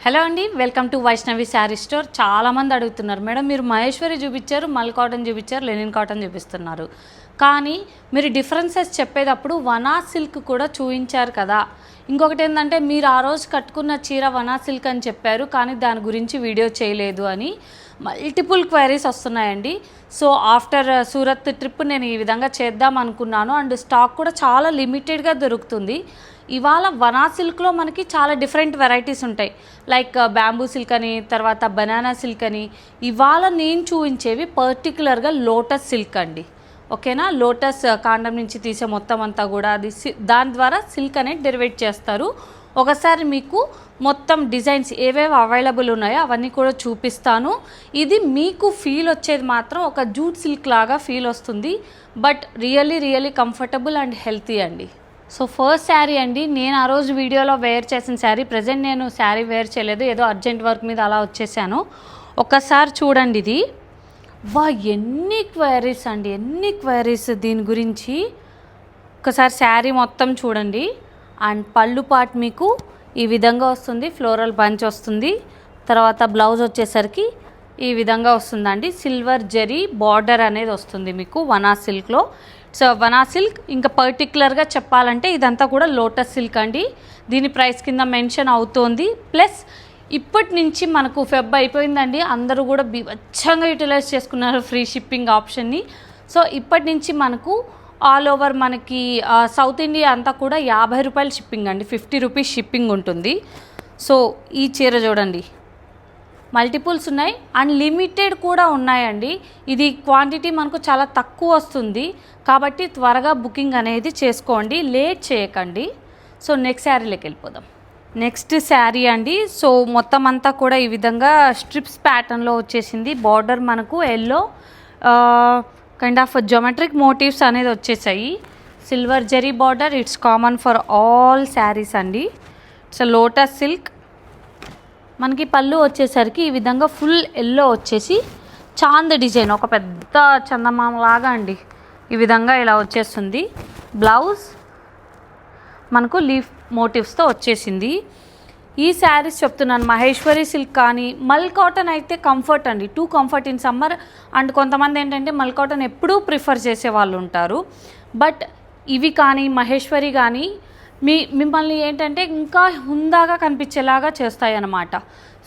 Hello అండి, welcome to Vaishnavi sari store. చాలామంది అడుగుతున్నారు, మేడం మీరు మహేశ్వరి చూపించారు, మల్ కాటన్ చూపించారు, లెనిన్ కాటన్ చూపిస్తున్నారు, కానీ మీరు డిఫరెన్సెస్ చెప్పేటప్పుడు వనా సిల్క్ కూడా చూపించారు కదా. ఇంకొకటి ఏంటంటే, మీరు ఆ రోజు కట్టుకున్న చీర వనా సిల్క్ అని చెప్పారు, కానీ దాని గురించి వీడియో చేయలేదు అని మల్టిపుల్ క్వైరీస్ వస్తున్నాయండి. సో ఆఫ్టర్ సూరత్ ట్రిప్ నేను ఈ విధంగా చేద్దాం అనుకున్నాను. అండ్ స్టాక్ కూడా చాలా లిమిటెడ్గా దొరుకుతుంది. ఇవాళ వనా సిల్క్లో మనకి చాలా డిఫరెంట్ వెరైటీస్ ఉంటాయి, లైక్ బ్యాంబూ సిల్క్ అని, తర్వాత బనానా సిల్క్ అని. ఇవాళ నేను చూపించేవి పర్టికులర్గా లోటస్ సిల్క్ అండి. ఓకేనా, లోటస్ కాండం నుంచి తీసే మొత్తం అంతా కూడా అది దాని ద్వారా సిల్క్ అనేది డెరివేట్ చేస్తారు. ఒకసారి మీకు మొత్తం డిజైన్స్ ఏవేవి అవైలబుల్ ఉన్నాయో అవన్నీ కూడా చూపిస్తాను. ఇది మీకు ఫీల్ వచ్చేది మాత్రం ఒక జూట్ సిల్క్ లాగా ఫీల్ వస్తుంది, but really comfortable and healthy అండి. సో ఫస్ట్ శారీ అండి, నేను ఆ రోజు వీడియోలో వేర్ చేసిన శారీ. ప్రజెంట్ నేను శారీ వేర్ చేయలేదు, ఏదో అర్జెంట్ వర్క్ మీద అలా వచ్చేసాను. ఒక్కసారి చూడండి, ఇది వా ఎన్ని క్వైరీస్ అండి, ఎన్ని క్వైరీస్ దీని గురించి. ఒకసారి శారీ మొత్తం చూడండి. అండ్ పళ్ళు పార్ట్ మీకు ఈ విధంగా వస్తుంది, ఫ్లోరల్ బంచ్ వస్తుంది. తర్వాత బ్లౌజ్ వచ్చేసరికి ఈ విధంగా వస్తుందండి, సిల్వర్ జరీ బార్డర్ అనేది వస్తుంది మీకు వనా సిల్క్లో. సో వనా సిల్క్ ఇంకా పర్టికులర్గా చెప్పాలంటే ఇదంతా కూడా లోటస్ సిల్క్ అండి. దీని ప్రైస్ కింద మెన్షన్ అవుతోంది. ప్లస్ ఇప్పటి నుంచి మనకు ఫెబ్ అయిపోయిందండి, అందరూ కూడా బీభత్సంగా యూటిలైజ్ చేసుకున్నారు ఫ్రీ షిప్పింగ్ ఆప్షన్ని. సో ఇప్పటి నుంచి మనకు ఆల్ ఓవర్ మనకి సౌత్ ఇండియా అంతా కూడా 50 రూపాయలు షిప్పింగ్ అండి, 50 రూపీస్ షిప్పింగ్ ఉంటుంది. సో ఈ చీర చూడండి, మల్టిపుల్స్ ఉన్నాయి అండ్ లిమిటెడ్ కూడా ఉన్నాయండి. ఇది క్వాంటిటీ మనకు చాలా తక్కువ వస్తుంది, కాబట్టి త్వరగా బుకింగ్ అనేది చేసుకోండి, లేట్ చేయకండి. సో నెక్స్ట్ శారీలోకి వెళ్ళిపోదాం. నెక్స్ట్ శారీ అండి, సో మొత్తం అంతా కూడా ఈ విధంగా స్ట్రిప్స్ ప్యాటర్న్లో వచ్చేసింది. బార్డర్ మనకు yellow kind of geometric motifs అనేది వచ్చేసాయి. Silver zari border, it's common for all saris అండి. It's lotus silk. మనకి పళ్ళు వచ్చేసరికి ఈ విధంగా ఫుల్ ఎల్లో వచ్చేసి చాంద్ డిజైన్, ఒక పెద్ద చందమామ లాగా అండి, ఈ విధంగా ఇలా వచ్చేస్తుంది. బ్లౌజ్ మనకు లీఫ్ మోటివ్స్తో వచ్చేసింది. ఈ శారీస్ చెప్తున్నాను, మహేశ్వరి సిల్క్ కానీ మల్ కాటన్ అయితే కంఫర్ట్ అండి, two comfort in summer. And కొంతమంది ఏంటంటే మల్ కాటన్ ఎప్పుడూ ప్రిఫర్ చేసే వాళ్ళు ఉంటారు, బట్ ఇవి కానీ మహేశ్వరి కానీ మిమ్మల్ని ఏంటంటే ఇంకా హుందాగా కనిపించేలాగా చేస్తాయి అన్నమాట.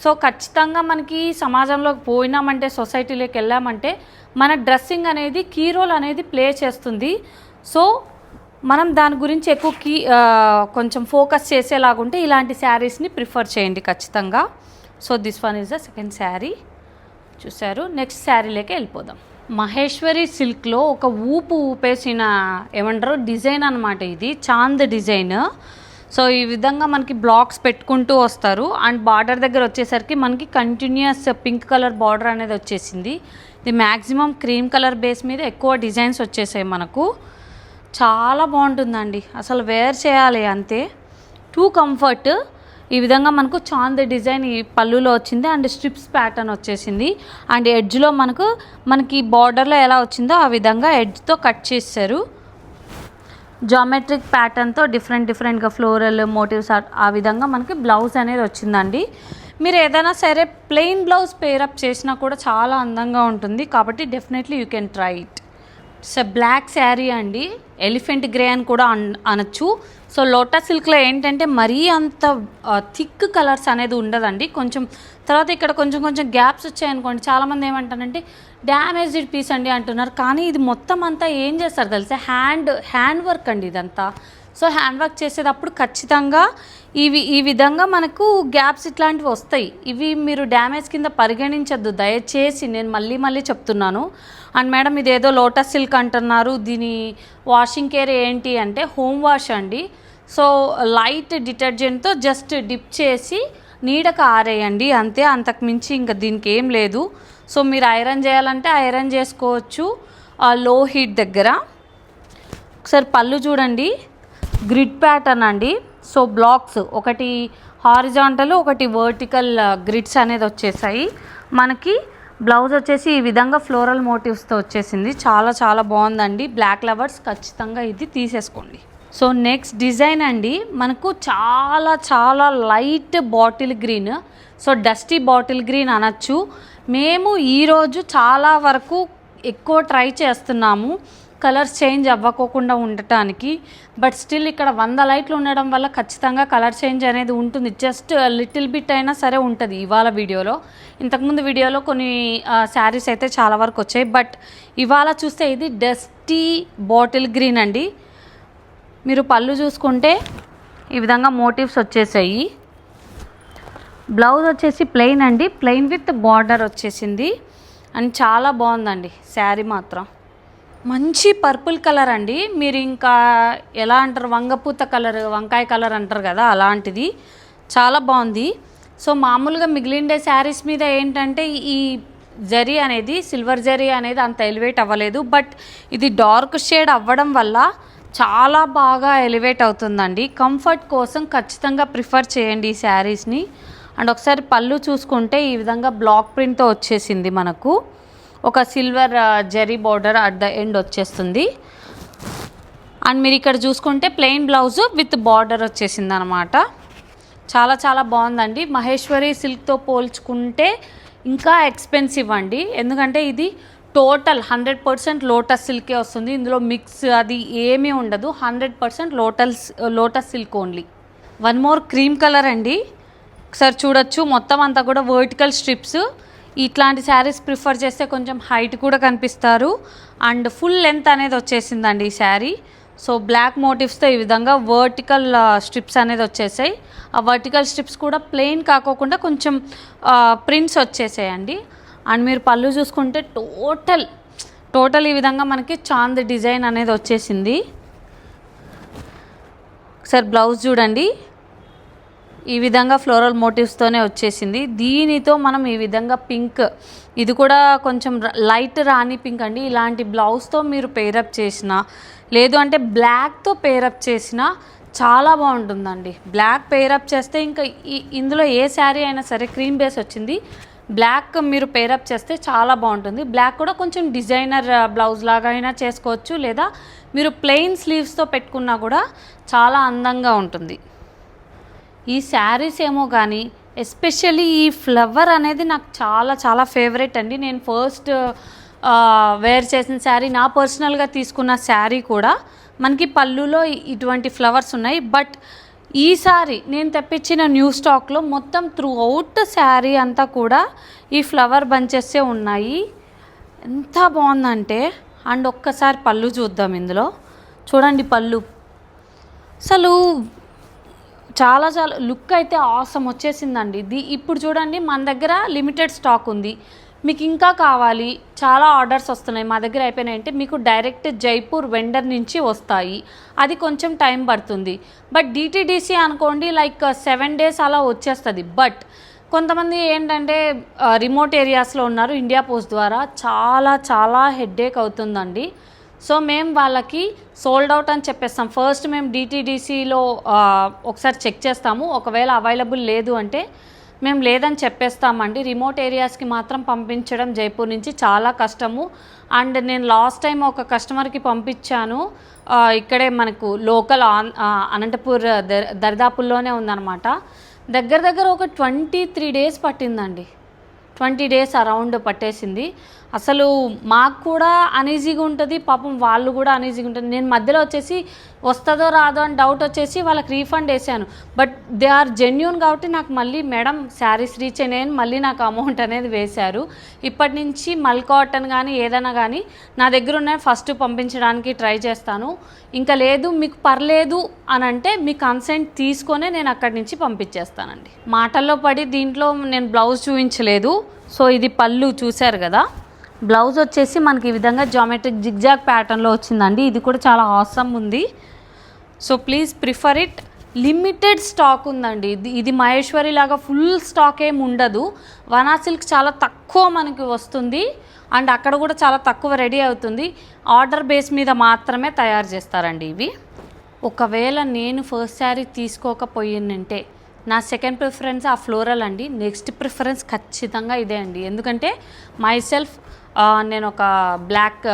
సో ఖచ్చితంగా మనకి సమాజంలోకి పోయినామంటే, సొసైటీలోకి వెళ్ళామంటే మన డ్రెస్సింగ్ అనేది కీ రోల్ అనేది ప్లే చేస్తుంది. సో మనం దాని గురించి ఎక్కువ కొంచెం ఫోకస్ చేసేలాగుంటే ఇలాంటి శారీస్ని ప్రిఫర్ చేయండి ఖచ్చితంగా. So this one is the second sari చూసారు. నెక్స్ట్ శారీలోకి వెళ్ళిపోదాం. మహేశ్వరి సిల్క్లో ఒక ఊపేసిన ఏమంటారు డిజైన్ అనమాట, ఇది చాంద్ డిజైన్. సో ఈ విధంగా మనకి బ్లాక్స్ పెట్టుకుంటూ వస్తారు. అండ్ బార్డర్ దగ్గర వచ్చేసరికి మనకి కంటిన్యూస్ పింక్ కలర్ బార్డర్ అనేది వచ్చేసింది. ఇది మ్యాక్సిమం క్రీమ్ కలర్ బేస్ మీద ఎక్కువ డిజైన్స్ వచ్చేసాయి మనకు. చాలా బాగుంటుందండి, అసలు వేర్ చేయాలి అంతే, టూ కంఫర్ట్. ఈ విధంగా మనకు చాంద్ డిజైన్ ఈ పళ్ళులో వచ్చింది అండ్ స్ట్రిప్స్ ప్యాటర్న్ వచ్చేసింది. అండ్ ఎడ్జ్లో మనకి బార్డర్లో ఎలా వచ్చిందో ఆ విధంగా ఎడ్జ్తో కట్ చేశారు. జామెట్రిక్ ప్యాటర్న్తో డిఫరెంట్గా ఫ్లోరల్ మోటివ్స్ ఆ విధంగా మనకి బ్లౌజ్ అనేది వచ్చిందండి. మీరు ఏదైనా సరే ప్లెయిన్ బ్లౌజ్ పేరప్ చేసినా కూడా చాలా అందంగా ఉంటుంది, కాబట్టి definitely you can try it. So black sari అండి, ఎలిఫెంట్ గ్రే అని కూడా అనొచ్చు. సో లోటస్ సిల్క్లో ఏంటంటే మరీ అంత థిక్ కలర్స్ అనేది ఉండదండి. కొంచెం తర్వాత ఇక్కడ కొంచెం గ్యాప్స్ వచ్చాయనుకోండి, చాలామంది ఏమంటారంటే డ్యామేజ్డ్ పీస్ అండి అంటున్నారు, కానీ ఇది మొత్తం అంతా ఏం చేస్తారు తెలిసే, హ్యాండ్ వర్క్ అండి ఇదంతా. సో హ్యాండ్ వర్క్ చేసేటప్పుడు ఖచ్చితంగా ఈ విధంగా మనకు గ్యాప్స్ ఇట్లాంటివి వస్తాయి. ఇవి మీరు డ్యామేజ్ కింద పరిగణించద్దు దయచేసి, నేను మళ్ళీ చెప్తున్నాను. అండ్ మేడం ఇదేదో లోటస్ సిల్క్ అంటున్నారు, దీని వాషింగ్ కేర్ ఏంటి అంటే హోమ్ వాష్ అండి. సో లైట్ డిటర్జెంట్తో జస్ట్ డిప్ చేసి నీడకు ఆరేయండి అంతే, అంతకుమించి ఇంకా దీనికి ఏం లేదు. సో మీరు ఐరన్ చేయాలంటే ఐరన్ చేసుకోవచ్చు లో హీట్ దగ్గర. ఒకసారి పళ్ళు చూడండి, గ్రిడ్ ప్యాటర్న్ అండి. సో బ్లాక్స్ ఒకటి హారిజాంటల్, ఒకటి వర్టికల్ గ్రిడ్స్ అనేది వచ్చేసాయి. మనకి బ్లౌజ్ వచ్చేసి ఈ విధంగా ఫ్లోరల్ మోటివ్స్తో వచ్చేసింది. చాలా బాగుందండి. బ్లాక్ లవర్స్ ఖచ్చితంగా ఇది తీసేసుకోండి. సో నెక్స్ట్ డిజైన్ అండి, మనకు చాలా చాలా light bottle green, so dusty bottle green అనొచ్చు. మేము ఈరోజు చాలా వరకు ఎక్కువ ట్రై చేస్తున్నాము కలర్స్ చేంజ్ అవ్వకోకుండా ఉండటానికి. బట్ స్టిల్ ఇక్కడ 100 లైట్లు ఉండడం వల్ల ఖచ్చితంగా కలర్ చేంజ్ అనేది ఉంటుంది. జస్ట్ లిటిల్ బిట్ అయినా సరే ఉంటుంది ఇవాళ వీడియోలో. ఇంతకుముందు వీడియోలో కొన్ని శారీస్ అయితే చాలా వరకు వచ్చాయి, బట్ ఇవాళ చూస్తే ఇది డస్టీ బాటిల్ గ్రీన్ అండి. మీరు పళ్ళు చూసుకుంటే ఈ విధంగా మోటివ్స్ వచ్చేసాయి. బ్లౌజ్ వచ్చేసి ప్లెయిన్ అండి, ప్లెయిన్ విత్ బార్డర్ వచ్చేసింది. అండ్ చాలా బాగుందండి శారీ మాత్రం. మంచి పర్పుల్ కలర్ అండి, మీరు ఇంకా ఎలా అంటారు, వంగపూత కలర్, వంకాయ కలర్ అంటారు కదా, అలాంటిది చాలా బాగుంది. సో మామూలుగా మిగిలిండే శారీస్ మీద ఏంటంటే ఈ జరీ అనేది, సిల్వర్ జరీ అనేది అంత ఎలివేట్ అవ్వలేదు. బట్ ఇది డార్క్ షేడ్ అవ్వడం వల్ల చాలా బాగా ఎలివేట్ అవుతుందండి. కంఫర్ట్ కోసం ఖచ్చితంగా ప్రిఫర్ చేయండి ఈ శారీస్ని. అండ్ ఒకసారి పళ్ళు చూసుకుంటే ఈ విధంగా బ్లాక్ ప్రింట్తో వచ్చేసింది, మనకు ఒక silver zari border at the end వచ్చేస్తుంది. అండ్ మీరు ఇక్కడ చూసుకుంటే ప్లెయిన్ బ్లౌజు విత్ బార్డర్ వచ్చేసింది అనమాట. చాలా చాలా బాగుందండి. మహేశ్వరి సిల్క్తో పోల్చుకుంటే ఇంకా ఎక్స్పెన్సివ్ అండి, ఎందుకంటే ఇది టోటల్ 100% లోటస్ సిల్కే వస్తుంది. ఇందులో మిక్స్ అది ఏమీ ఉండదు, 100% lotus silk only. One more cream colour అండి, ఒకసారి చూడొచ్చు. మొత్తం అంతా కూడా వర్టికల్ స్ట్రిప్స్. ఇట్లాంటి శారీస్ ప్రిఫర్ చేస్తే కొంచెం హైట్ కూడా కనిపిస్తారు. అండ్ ఫుల్ లెంత్ అనేది వచ్చేసిందండి ఈ శారీ. సో బ్లాక్ మోటివ్స్తో ఈ విధంగా వర్టికల్ స్ట్రిప్స్ అనేది వచ్చేసాయి. ఆ వర్టికల్ స్ట్రిప్స్ కూడా ప్లెయిన్ కాకోకుండా కొంచెం ప్రింట్స్ వచ్చేసాయండి. అండ్ మీరు పళ్ళు చూసుకుంటే టోటల్ ఈ విధంగా మనకి చాంద్ డిజైన్ అనేది వచ్చేసింది. ఒకసారి బ్లౌజ్ చూడండి, ఈ విధంగా ఫ్లోరల్ మోటివ్స్తోనే వచ్చేసింది. దీనితో మనం ఈ విధంగా పింక్, ఇది కూడా కొంచెం లైట్ రాణి పింక్ అండి, ఇలాంటి బ్లౌజ్తో మీరు పేరప్ చేసిన, లేదు అంటే బ్లాక్తో పేరప్ చేసిన చాలా బాగుంటుందండి. బ్లాక్ పేరప్ చేస్తే ఇంకా ఇందులో ఏ శారీ అయినా సరే, క్రీమ్ బేస్ వచ్చింది, బ్లాక్ మీరు పేరప్ చేస్తే చాలా బాగుంటుంది. బ్లాక్ కూడా కొంచెం డిజైనర్ బ్లౌజ్ లాగా అయినా చేసుకోవచ్చు, లేదా మీరు ప్లెయిన్ స్లీవ్స్తో పెట్టుకున్నా కూడా చాలా అందంగా ఉంటుంది. ఈ శారీస్ ఏమో కానీ ఎస్పెషల్లీ ఈ ఫ్లవర్ అనేది నాకు చాలా చాలా ఫేవరెట్ అండి. నేను ఫస్ట్ వేర్ చేసిన శారీ, నా పర్సనల్గా తీసుకున్న శారీ కూడా మనకి పళ్ళులో ఇటువంటి ఫ్లవర్స్ ఉన్నాయి. బట్ ఈసారి నేను తెప్పించిన న్యూ స్టాక్లో మొత్తం త్రూ అవుట్ శారీ అంతా కూడా ఈ ఫ్లవర్ బంచెస్సే ఉన్నాయి. ఎంత బాగుందంటే, అండ్ ఒక్కసారి పళ్ళు చూద్దాం. ఇందులో చూడండి పళ్ళు, అసలు చాలా చాలా లుక్ అయితే ఆసమ్ వచ్చేసిందండి. ఇప్పుడు చూడండి, మన దగ్గర లిమిటెడ్ స్టాక్ ఉంది, మీకు ఇంకా కావాలి, చాలా ఆర్డర్స్ వస్తున్నాయి, మా దగ్గర అయిపోయినాయంటే మీకు డైరెక్ట్ జైపూర్ వెండర్ నుంచి వస్తాయి. అది కొంచెం టైం పడుతుంది. బట్ డిటీడీసీ అనుకోండి, లైక్ 7 days అలా వచ్చేస్తుంది. బట్ కొంతమంది ఏంటంటే రిమోట్ ఏరియాస్లో ఉన్నారు, ఇండియా పోస్ట్ ద్వారా చాలా చాలా హెడ్ఏక్ అవుతుందండి. సో మేము వాళ్ళకి సోల్డ్ అవుట్ అని చెప్పేస్తాం. ఫస్ట్ మేము డిటీడీసీలో ఒకసారి చెక్ చేస్తాము, ఒకవేళ అవైలబుల్ లేదు అంటే మేము లేదని చెప్పేస్తామండి. రిమోట్ ఏరియాస్కి మాత్రం పంపించడం జైపూర్ నుంచి చాలా కష్టము. అండ్ నేను లాస్ట్ టైం ఒక కస్టమర్కి పంపించాను, ఇక్కడే మనకు లోకల్ అనంతపూర్ దరిదాపుల్లోనే ఉందన్నమాట. దగ్గర ఒక 23 days పట్టిందండి, 20 days అరౌండ్ పట్టేసింది. అసలు మాకు కూడా అనీజీగా ఉంటుంది, పాపం వాళ్ళు కూడా అనీజీగా ఉంటుంది. నేను మధ్యలో వచ్చేసి వస్తుందో రాదో అని డౌట్ వచ్చేసి వాళ్ళకి రీఫండ్ వేసాను. బట్ దే ఆర్ జెన్యూన్ కాబట్టి నాకు మళ్ళీ మేడం శారీస్ రీచ్ అయినాయని మళ్ళీ నాకు అమౌంట్ అనేది వేశారు. ఇప్పటి నుంచి మల్ కాటన్ కానీ ఏదైనా కానీ నా దగ్గర ఉన్నాయి, ఫస్ట్ పంపించడానికి ట్రై చేస్తాను. ఇంకా లేదు మీకు పర్లేదు అని అంటే మీ కన్సెంట్ తీసుకొనే నేను అక్కడి నుంచి పంపించేస్తానండి. మాటల్లో పడి దీంట్లో నేను బ్లౌజ్ చూపించలేదు. సో ఇది పళ్ళు చూశారు కదా, బ్లౌజ్ వచ్చేసి మనకి ఈ విధంగా జామెట్రిక్ జిగ్జాగ్ ప్యాటర్న్లో వచ్చిందండి. ఇది కూడా చాలా ఆసమ్ ఉంది. So please prefer it. Limited stock ఉందండి. ఇది మహేశ్వరి లాగా ఫుల్ స్టాక్ ఏమి ఉండదు. వనా సిల్క్ చాలా తక్కువ మనకి వస్తుంది, అండ్ అక్కడ కూడా చాలా తక్కువ రెడీ అవుతుంది. ఆర్డర్ బేస్ మీద మాత్రమే తయారు చేస్తారండి ఇవి. ఒకవేళ నేను ఫస్ట్ శారీ తీసుకోకపోయినంటే నా సెకండ్ ప్రిఫరెన్స్ ఆ ఫ్లోరల్ అండి. నెక్స్ట్ ప్రిఫరెన్స్ ఖచ్చితంగా ఇదే అండి, ఎందుకంటే మై సెల్ఫ్ నేను ఒక బ్లాక్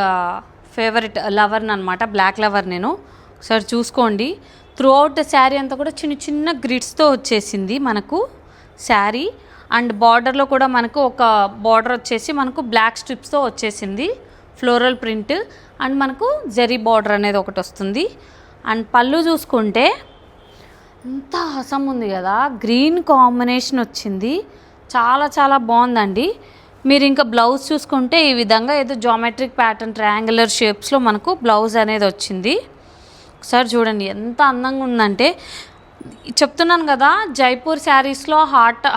ఫేవరెట్ లవర్ని అనమాట, బ్లాక్ లవర్ నేను. ఒకసారి చూసుకోండి. త్రూ అవుట్ శారీ అంతా కూడా చిన్న చిన్న గ్రిడ్స్తో వచ్చేసింది మనకు శారీ. అండ్ బార్డర్లో కూడా మనకు ఒక బార్డర్ వచ్చేసి మనకు బ్లాక్ స్ట్రిప్స్తో వచ్చేసింది ఫ్లోరల్ ప్రింట్. అండ్ మనకు జరీ బార్డర్ అనేది ఒకటి వస్తుంది. అండ్ పళ్ళు చూసుకుంటే ఎంత హసం ఉంది కదా, గ్రీన్ కాంబినేషన్ వచ్చింది, చాలా చాలా బాగుందండి. మీరు ఇంకా బ్లౌజ్ చూసుకుంటే ఈ విధంగా ఏదో జామెట్రిక్ ప్యాటర్న్ ట్రయాంగులర్ షేప్స్లో మనకు బ్లౌజ్ అనేది వచ్చింది. ఒకసారి చూడండి ఎంత అందంగా ఉందంటే. చెప్తున్నాను కదా, జైపూర్ శారీస్లో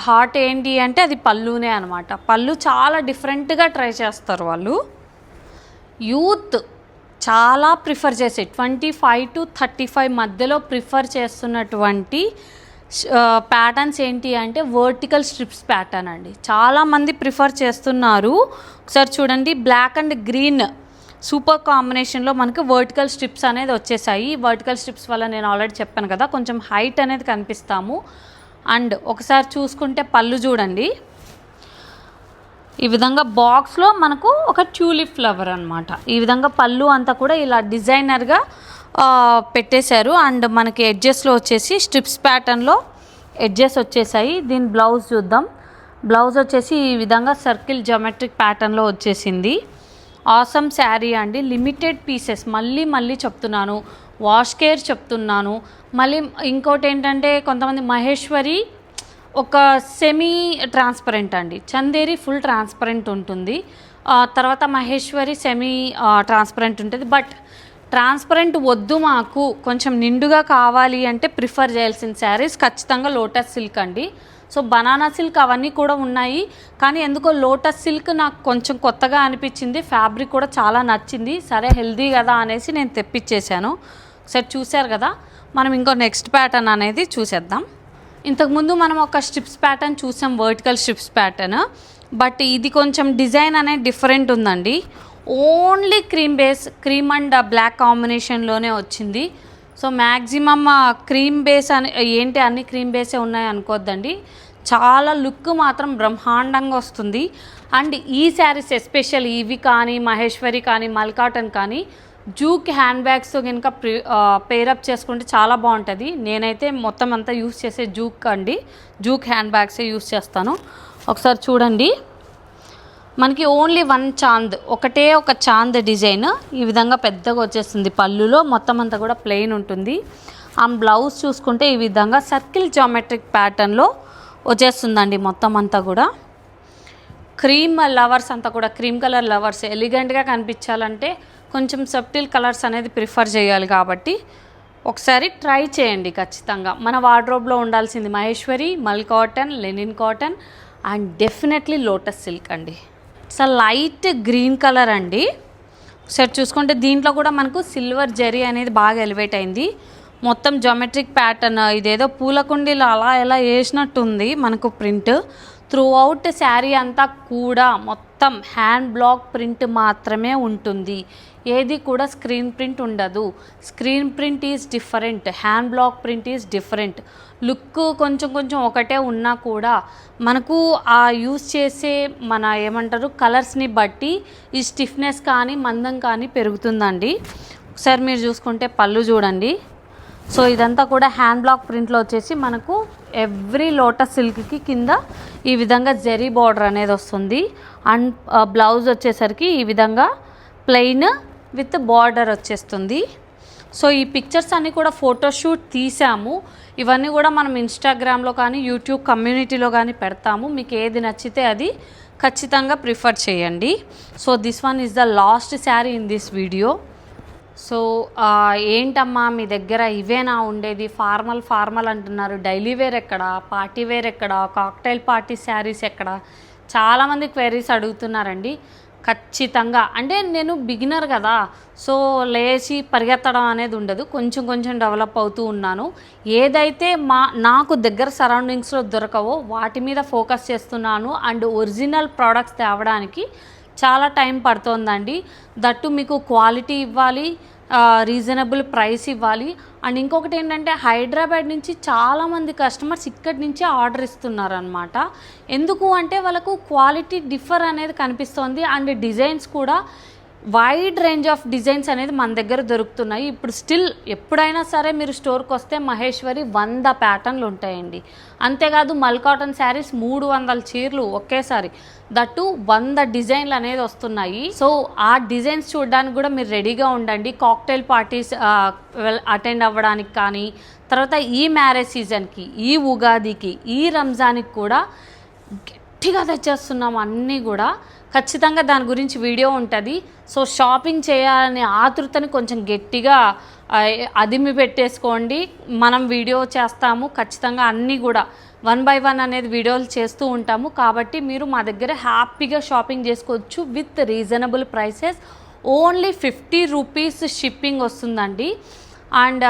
హార్ట్ ఏంటి అంటే అది పళ్ళునే అనమాట. పళ్ళు చాలా డిఫరెంట్గా ట్రై చేస్తారు వాళ్ళు. యూత్ చాలా ప్రిఫర్ చేసే 25 to 35 మధ్యలో ప్రిఫర్ చేస్తున్నటువంటి ప్యాటర్న్స్ ఏంటి అంటే వర్టికల్ స్ట్రిప్స్ ప్యాటర్న్ అండి. చాలామంది ప్రిఫర్ చేస్తున్నారు. ఒకసారి చూడండి, బ్లాక్ అండ్ గ్రీన్ సూపర్ కాంబినేషన్లో మనకి వర్టికల్ స్ట్రిప్స్ అనేది వచ్చేసాయి. వర్టికల్ స్ట్రిప్స్ వల్ల నేను ఆల్రెడీ చెప్పాను కదా, కొంచెం హైట్ అనేది కనిపిస్తాము. అండ్ ఒకసారి చూసుకుంటే పళ్ళు చూడండి, ఈ విధంగా బాక్స్లో మనకు ఒక ట్యూలిప్ ఫ్లవర్ అనమాట. ఈ విధంగా పళ్ళు అంతా కూడా ఇలా డిజైనర్గా పెట్టేశారు. అండ్ మనకి ఎడ్జెస్లో వచ్చేసి స్ట్రిప్స్ ప్యాటర్న్లో ఎడ్జెస్ వచ్చేసాయి. దీని బ్లౌజ్ చూద్దాం. బ్లౌజ్ వచ్చేసి ఈ విధంగా సర్కిల్ జామెట్రిక్ ప్యాటర్న్లో వచ్చేసింది. ఆసమ్ శారీ అండి, లిమిటెడ్ పీసెస్. మళ్ళీ చెప్తున్నాను, వాష్ కేర్ చెప్తున్నాను. మళ్ళీ ఇంకోటి ఏంటంటే కొంతమంది మహేశ్వరి ఒక సెమీ ట్రాన్స్పరెంట్ అండి, చందేరి ఫుల్ ట్రాన్స్పరెంట్ ఉంటుంది, తర్వాత మహేశ్వరి సెమీ ట్రాన్స్పరెంట్ ఉంటుంది. బట్ ట్రాన్స్పరెంట్ వద్దు, మాకు కొంచెం నిండుగా కావాలి అంటే ప్రిఫర్ చేయాల్సిన శారీస్ ఖచ్చితంగా లోటస్ సిల్క్ అండి. సో బనానా సిల్క్ అవన్నీ కూడా ఉన్నాయి, కానీ ఎందుకో లోటస్ సిల్క్ నాకు కొంచెం కొత్తగా అనిపించింది. ఫ్యాబ్రిక్ కూడా చాలా నచ్చింది. సరే హెల్దీ కదా అనేసి నేను తెప్పించేశాను. సరే చూశారు కదా, మనం ఇంకో నెక్స్ట్ ప్యాటర్న్ అనేది చూసేద్దాం. ఇంతకుముందు మనం ఒక స్ట్రిప్స్ ప్యాటర్న్ చూసాం, వర్టికల్ స్ట్రిప్స్ ప్యాటర్న్. బట్ ఇది కొంచెం డిజైన్ అనేది డిఫరెంట్ ఉందండి. ఓన్లీ క్రీమ్ అండ్ బ్లాక్ కాంబినేషన్లోనే వచ్చింది. సో మ్యాక్సిమమ్ క్రీమ్ బేస్ అని ఏంటి, అన్ని క్రీమ్ బేసే ఉన్నాయి అనుకోద్దండి. చాలా లుక్ మాత్రం బ్రహ్మాండంగా వస్తుంది. అండ్ ఈ శారీస్ ఎస్పెషల్ ఇవి కానీ మహేశ్వరి కానీ మల్కాటన్ కానీ జూక్ హ్యాండ్ బ్యాగ్స్తో కనుక పేరప్ చేసుకుంటే చాలా బాగుంటుంది. నేనైతే మొత్తం అంతా యూస్ చేసే జూక్ హ్యాండ్ బ్యాగ్సే యూస్ చేస్తాను. ఒకసారి చూడండి, మనకి ఓన్లీ ఒకటే ఒక చాంద్ డిజైన్ ఈ విధంగా పెద్దగా వచ్చేస్తుంది. పళ్ళులో మొత్తం అంతా కూడా ప్లెయిన్ ఉంటుంది. ఆ బ్లౌజ్ చూసుకుంటే ఈ విధంగా సర్కిల్ జామెట్రిక్ ప్యాటర్న్లో వచ్చేస్తుందండి. మొత్తం అంతా కూడా క్రీమ్ లవర్స్ అంతా కూడా క్రీమ్ కలర్ లవర్స్ ఎలిగెంట్గా కనిపించాలంటే కొంచెం సబ్టిల్ కలర్స్ అనేది ప్రిఫర్ చేయాలి. కాబట్టి ఒకసారి ట్రై చేయండి ఖచ్చితంగా. మన వార్డ్రోబ్లో ఉండాల్సింది మహేశ్వరి, మల్ cotton, linen cotton and definitely lotus silk అండి. ఇట్స్ లైట్ గ్రీన్ కలర్ అండి. ఒకసారి చూసుకుంటే దీంట్లో కూడా మనకు సిల్వర్ జరీ అనేది బాగా ఎలివేట్ అయింది. మొత్తం జామెట్రిక్ ప్యాటర్న్, ఇదేదో పూల కుండీలు అలా ఎలా వేసినట్టుంది మనకు ప్రింట్. త్రూ అవుట్ శారీ అంతా కూడా మొత్తం హ్యాండ్ బ్లాక్ ప్రింట్ మాత్రమే ఉంటుంది. ఏది కూడా స్క్రీన్ ప్రింట్ ఉండదు. Screen print is different, hand black print is different. Look కొంచెం ఒకటే ఉన్నా కూడా మనకు ఆ యూస్ చేసే మన ఏమంటారు కలర్స్ని బట్టి ఈ స్టిఫ్నెస్ కానీ మందం కానీ పెరుగుతుందండి. ఒకసారి మీరు చూసుకుంటే పళ్ళు చూడండి. సో ఇదంతా కూడా హ్యాండ్ బ్లాక్ ప్రింట్లో వచ్చేసి మనకు ఎవ్రీ లోటస్ సిల్క్కి కింద ఈ విధంగా జరీ బార్డర్ అనేది వస్తుంది. అండ్ బ్లౌజ్ వచ్చేసరికి ఈ విధంగా ప్లెయిన్ విత్ బార్డర్ వచ్చేస్తుంది. సో ఈ పిక్చర్స్ అన్నీ కూడా ఫోటోషూట్ తీసాము. ఇవన్నీ కూడా మనం ఇన్స్టాగ్రామ్లో కానీ యూట్యూబ్ కమ్యూనిటీలో కానీ పెడతాము. మీకు ఏది నచ్చితే అది ఖచ్చితంగా ప్రిఫర్ చేయండి. So this one is the last sari in this video. So ఏంటమ్మా మీ దగ్గర ఇవేనా ఉండేది, ఫార్మల్ అంటున్నారు, డైలీ వేర్ ఎక్కడ, పార్టీ వేర్ ఎక్కడ, కాక్టైల్ పార్టీ శారీస్ ఎక్కడ, చాలామంది క్వైరీస్ అడుగుతున్నారండి. ఖచ్చితంగా అంటే నేను బిగినర్ కదా, సో లేచి పరిగెత్తడం అనేది ఉండదు, కొంచెం డెవలప్ అవుతూ ఉన్నాను. ఏదైతే నాకు దగ్గర సరౌండింగ్స్లో దొరకవో వాటి మీద ఫోకస్ చేస్తున్నాను. అండ్ ఒరిజినల్ ప్రోడక్ట్స్ తేవడానికి చాలా టైం పడుతోందండి. దట్టు మీకు క్వాలిటీ ఇవ్వాలి, రీజనబుల్ ప్రైస్ ఇవ్వాలి. అండ్ ఇంకొకటి ఏంటంటే హైదరాబాద్ నుంచి చాలామంది కస్టమర్స్ ఇక్కడి నుంచే ఆర్డర్ ఇస్తున్నారనమాట. ఎందుకు అంటే వాళ్ళకు క్వాలిటీ డిఫర్ అనేది కనిపిస్తుంది. అండ్ డిజైన్స్ కూడా వైడ్ రేంజ్ ఆఫ్ డిజైన్స్ అనేది మన దగ్గర దొరుకుతున్నాయి. ఇప్పుడు స్టిల్ ఎప్పుడైనా సరే మీరు స్టోర్కి వస్తే మహేశ్వరి 100 ప్యాటర్న్లు ఉంటాయండి. అంతేకాదు మల్ కాటన్ శారీస్ 300 చీరలు ఒకేసారి, దట్టు 100 డిజైన్లు అనేది వస్తున్నాయి. సో ఆ డిజైన్స్ చూడడానికి కూడా మీరు రెడీగా ఉండండి. కాక్టైల్ పార్టీస్ అటెండ్ అవ్వడానికి కానీ, తర్వాత ఈ మ్యారేజ్ సీజన్కి, ఈ ఉగాదికి, ఈ రంజాన్కి కూడా గట్టిగా తెచ్చేస్తున్నాము అన్నీ కూడా. ఖచ్చితంగా దాని గురించి వీడియో ఉంటుంది. సో షాపింగ్ చేయాలనే ఆతృతని కొంచెం గట్టిగా అదిమి పెట్టేసుకోండి. మనం వీడియో చేస్తాము ఖచ్చితంగా, అన్నీ కూడా 1 by 1 అనేది వీడియోలు చేస్తూ ఉంటాము. కాబట్టి మీరు మా దగ్గర హ్యాపీగా షాపింగ్ చేసుకోవచ్చు with reasonable prices. Only 50 rupees shipping వస్తుందండి. అండ్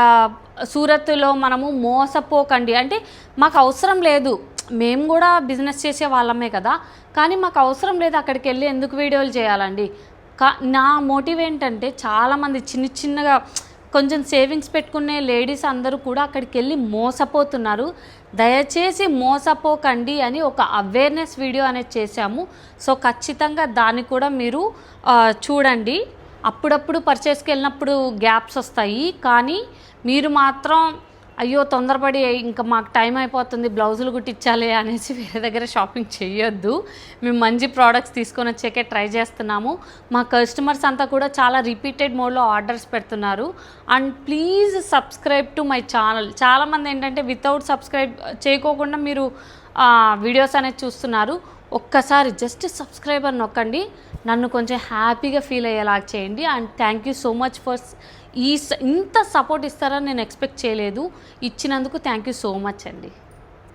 సూరత్లో మనము మోసపోకండి. అంటే మాకు అవసరం లేదు, మేము కూడా బిజినెస్ చేసే వాళ్ళమే కదా, కానీ మాకు అవసరం లేదు అక్కడికి వెళ్ళి ఎందుకు వీడియోలు చేయాలండి. నా మోటివ్ ఏంటంటే చాలామంది చిన్నగా కొంచెం సేవింగ్స్ పెట్టుకునే లేడీస్ అందరూ కూడా అక్కడికి వెళ్ళి మోసపోతున్నారు. దయచేసి మోసపోకండి అని ఒక అవేర్నెస్ వీడియో అనేది చేశాము. సో ఖచ్చితంగా దాన్ని కూడా మీరు చూడండి. అప్పుడప్పుడు పర్చేస్కి వెళ్ళినప్పుడు గ్యాప్స్ వస్తాయి, కానీ మీరు మాత్రం అయ్యో తొందరపడి ఇంకా మాకు టైం అయిపోతుంది బ్లౌజులు కుట్టించాలి అనేసి వేరే దగ్గర షాపింగ్ చేయొద్దు. మేము మంచి ప్రోడక్ట్స్ తీసుకొని వచ్చేకే ట్రై చేస్తున్నాము. మా కస్టమర్స్ అంతా కూడా చాలా రిపీటెడ్ మోడ్లో ఆర్డర్స్ పెడుతున్నారు. And please subscribe to my channel. చాలామంది ఏంటంటే వితౌట్ సబ్స్క్రైబ్ చేయకోకుండా మీరు వీడియోస్ అనేది చూస్తున్నారు. ఒక్కసారి జస్ట్ సబ్స్క్రైబర్ నొక్కండి, నన్ను కొంచెం హ్యాపీగా ఫీల్ అయ్యేలా చేయండి. And thank you so much for ఇంత సపోర్ట్ ఇస్తారని నేను ఎక్స్పెక్ట్ చేయలేదు. ఇచ్చినందుకు థ్యాంక్ యూ సో మచ్ అండి.